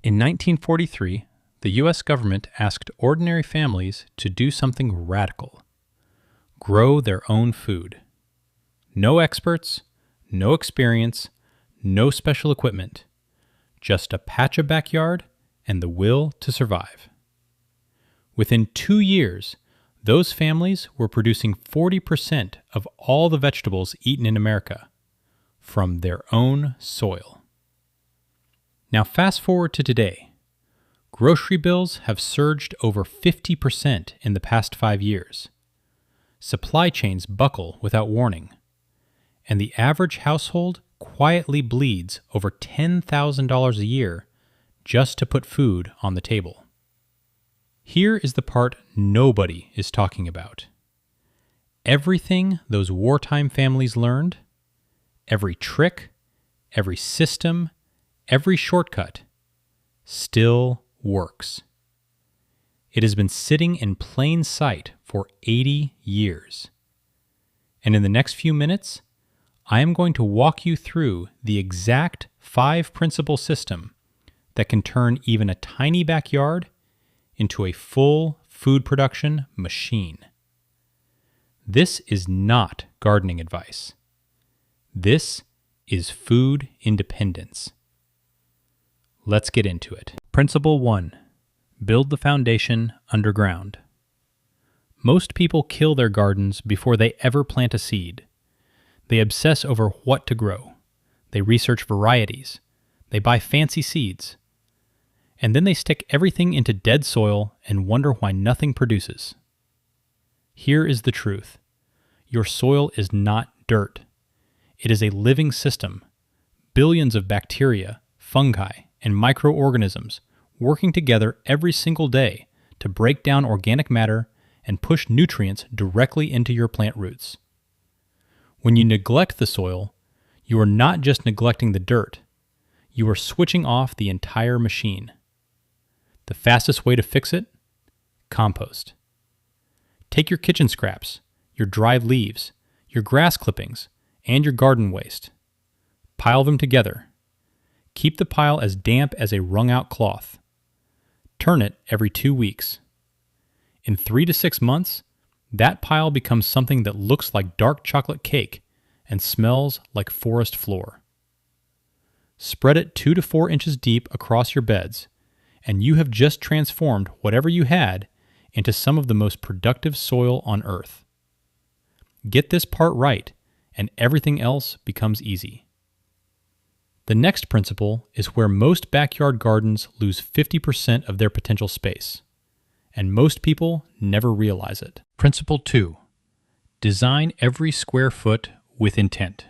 In 1943, the U.S. government asked ordinary families to do something radical: grow their own food. No experts, no experience, no special equipment, just a patch of backyard and the will to survive. Within 2 years, those families were producing 40% of all the vegetables eaten in America from their own soil. Now fast forward to today. Grocery bills have surged over 50% in the past 5 years. Supply chains buckle without warning, and the average household quietly bleeds over $10,000 a year just to put food on the table. Here is the part nobody is talking about. Everything those wartime families learned, every trick, every system, every shortcut, still works. It has been sitting in plain sight for 80 years. And in the next few minutes, I am going to walk you through the exact 5-principle system that can turn even a tiny backyard into a full food production machine. This is not gardening advice. This is food independence. Let's get into it. Principle 1. Build the foundation underground. Most people kill their gardens before they ever plant a seed. They obsess over what to grow. They research varieties. They buy fancy seeds. And then they stick everything into dead soil and wonder why nothing produces. Here is the truth. Your soil is not dirt. It is a living system. Billions of bacteria, fungi, and microorganisms working together every single day to break down organic matter and push nutrients directly into your plant roots. When you neglect the soil, you are not just neglecting the dirt. You are switching off the entire machine. The fastest way to fix it? Compost. Take your kitchen scraps, your dried leaves, your grass clippings, and your garden waste. Pile them together. Keep the pile as damp as a wrung-out cloth. Turn it every 2 weeks. In 3 to 6 months, that pile becomes something that looks like dark chocolate cake and smells like forest floor. Spread it 2 to 4 inches deep across your beds, and you have just transformed whatever you had into some of the most productive soil on earth. Get this part right, and everything else becomes easy. The next principle is where most backyard gardens lose 50% of their potential space, and most people never realize it. Principle 2. Design every square foot with intent.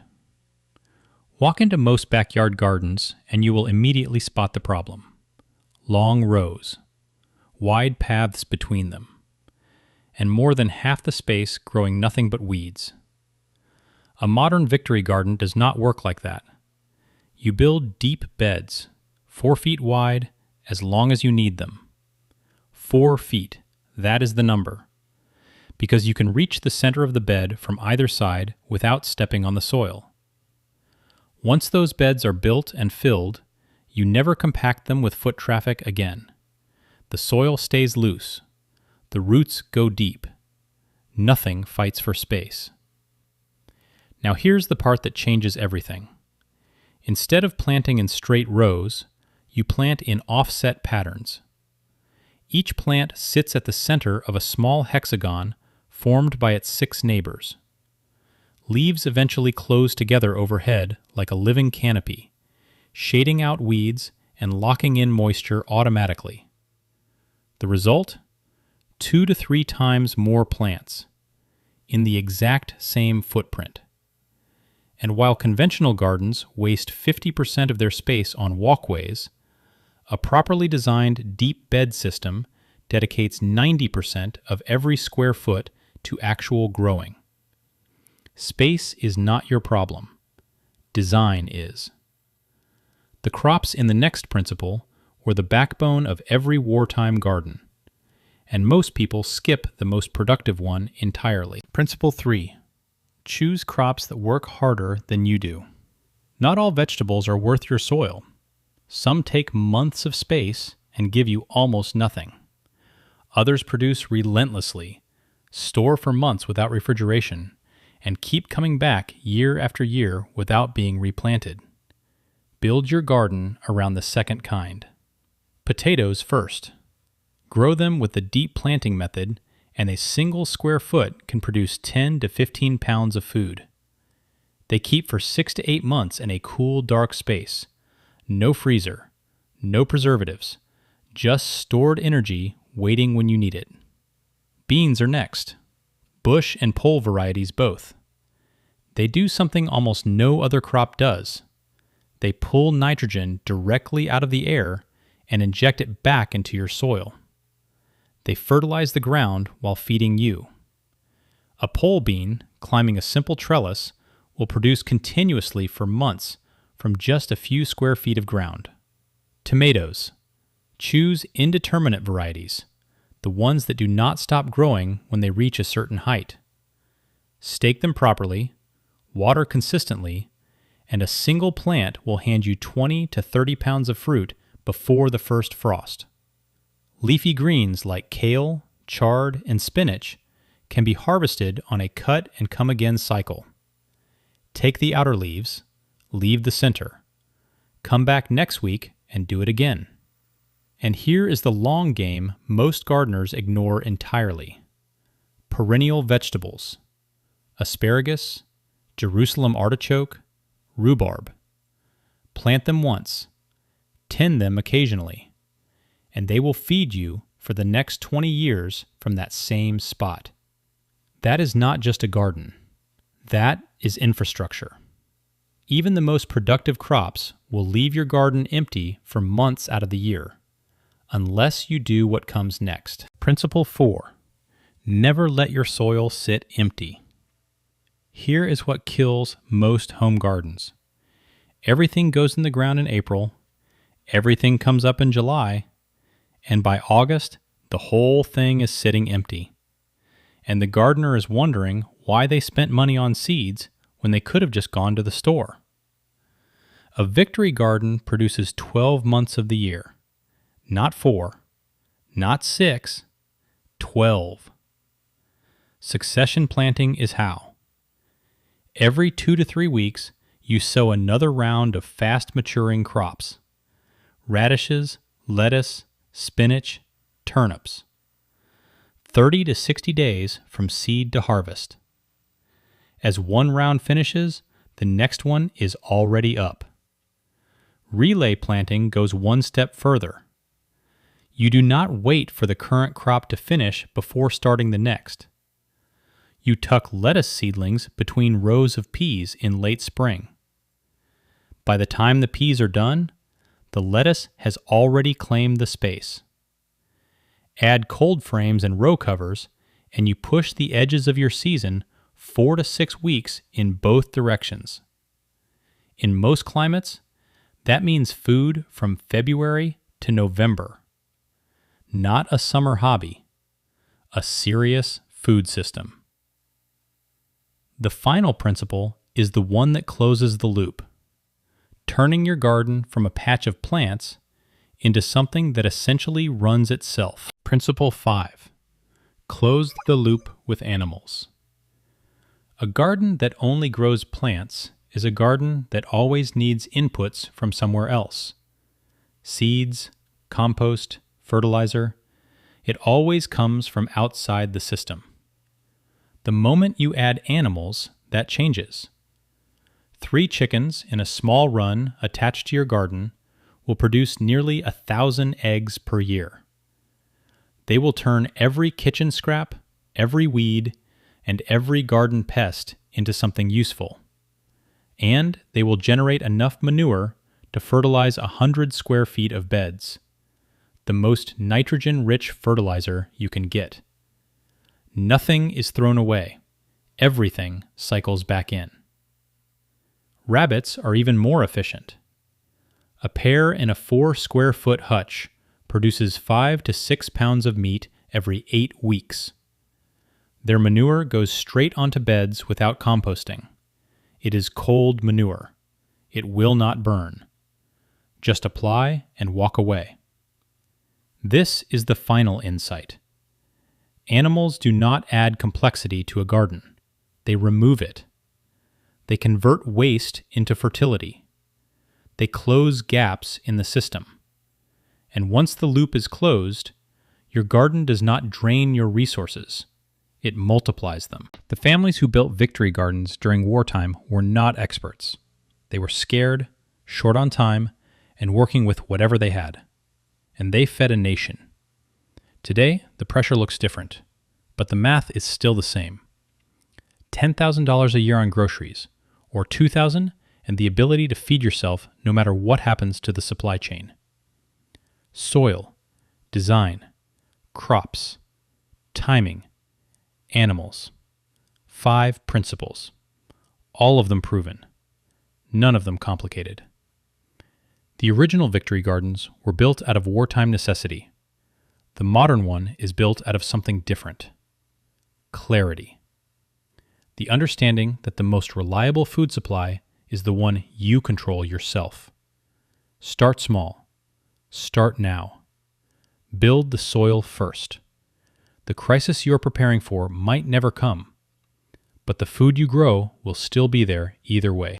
Walk into most backyard gardens and you will immediately spot the problem. Long rows, wide paths between them, and more than half the space growing nothing but weeds. A modern victory garden does not work like that. You build deep beds, 4 feet wide, as long as you need them. 4 feet, that is the number, because you can reach the center of the bed from either side without stepping on the soil. Once those beds are built and filled, you never compact them with foot traffic again. The soil stays loose. The roots go deep. Nothing fights for space. Now here's the part that changes everything. Instead of planting in straight rows, you plant in offset patterns. Each plant sits at the center of a small hexagon formed by its 6 neighbors. Leaves eventually close together overhead like a living canopy, shading out weeds and locking in moisture automatically. The result? 2 to 3 times more plants, in the exact same footprint. And while conventional gardens waste 50% of their space on walkways, a properly designed deep bed system dedicates 90% of every square foot to actual growing. Space is not your problem. Design is. The crops in the next principle were the backbone of every wartime garden, and most people skip the most productive one entirely. Principle 3. Choose crops that work harder than you do. Not all vegetables are worth your soil. Some take months of space and give you almost nothing. Others produce relentlessly, store for months without refrigeration, and keep coming back year after year without being replanted. Build your garden around the second kind. Potatoes first. Grow them with the deep planting method, and a single square foot can produce 10 to 15 pounds of food. They keep for 6 to 8 months in a cool, dark space. No freezer, no preservatives, just stored energy waiting when you need it. Beans are next. Bush and pole varieties both. They do something almost no other crop does. They pull nitrogen directly out of the air and inject it back into your soil. They fertilize the ground while feeding you. A pole bean, climbing a simple trellis, will produce continuously for months from just a few square feet of ground. Tomatoes. Choose indeterminate varieties, the ones that do not stop growing when they reach a certain height. Stake them properly, water consistently, and a single plant will hand you 20 to 30 pounds of fruit before the first frost. Leafy greens like kale, chard, and spinach can be harvested on a cut and come again cycle. Take the outer leaves, leave the center. Come back next week and do it again. And here is the long game most gardeners ignore entirely. Perennial vegetables. Asparagus, Jerusalem artichoke, rhubarb. Plant them once. Tend them occasionally. And they will feed you for the next 20 years from that same spot. That is not just a garden. That is infrastructure. Even the most productive crops will leave your garden empty for months out of the year, unless you do what comes next. Principle 4. Never let your soil sit empty. Here is what kills most home gardens. Everything goes in the ground in April, everything comes up in July, and by August, the whole thing is sitting empty. And the gardener is wondering why they spent money on seeds when they could have just gone to the store. A victory garden produces 12 months of the year. Not 4, not 6, 12. Succession planting is how. Every 2 to 3 weeks, you sow another round of fast-maturing crops. Radishes, lettuce, spinach, turnips. 30 to 60 days from seed to harvest. As one round finishes, the next one is already up. Relay planting goes one step further. You do not wait for the current crop to finish before starting the next. You tuck lettuce seedlings between rows of peas in late spring. By the time the peas are done, the lettuce has already claimed the space. Add cold frames and row covers, and you push the edges of your season 4 to 6 weeks in both directions. In most climates, that means food from February to November. Not a summer hobby, a serious food system. The final principle is the one that closes the loop, turning your garden from a patch of plants into something that essentially runs itself. Principle 5. Close the loop with animals. A garden that only grows plants is a garden that always needs inputs from somewhere else. Seeds, compost, fertilizer. It always comes from outside the system. The moment you add animals, that changes. 3 chickens in a small run attached to your garden will produce nearly 1,000 eggs per year. They will turn every kitchen scrap, every weed, and every garden pest into something useful. And they will generate enough manure to fertilize 100 square feet of beds, the most nitrogen-rich fertilizer you can get. Nothing is thrown away. Everything cycles back in. Rabbits are even more efficient. A pair in a 4 square foot hutch produces 5 to 6 pounds of meat every 8 weeks. Their manure goes straight onto beds without composting. It is cold manure. It will not burn. Just apply and walk away. This is the final insight. Animals do not add complexity to a garden. They remove it. They convert waste into fertility. They close gaps in the system. And once the loop is closed, your garden does not drain your resources. It multiplies them. The families who built victory gardens during wartime were not experts. They were scared, short on time, and working with whatever they had. And they fed a nation. Today, the pressure looks different, but the math is still the same. $10,000 a year on groceries, or $2,000 and the ability to feed yourself no matter what happens to the supply chain. Soil, design, crops, timing, animals. 5 principles. All of them proven. None of them complicated. The original victory gardens were built out of wartime necessity. The modern one is built out of something different. Clarity. The understanding that the most reliable food supply is the one you control yourself. Start small. Start now. Build the soil first. The crisis you're preparing for might never come, but the food you grow will still be there either way.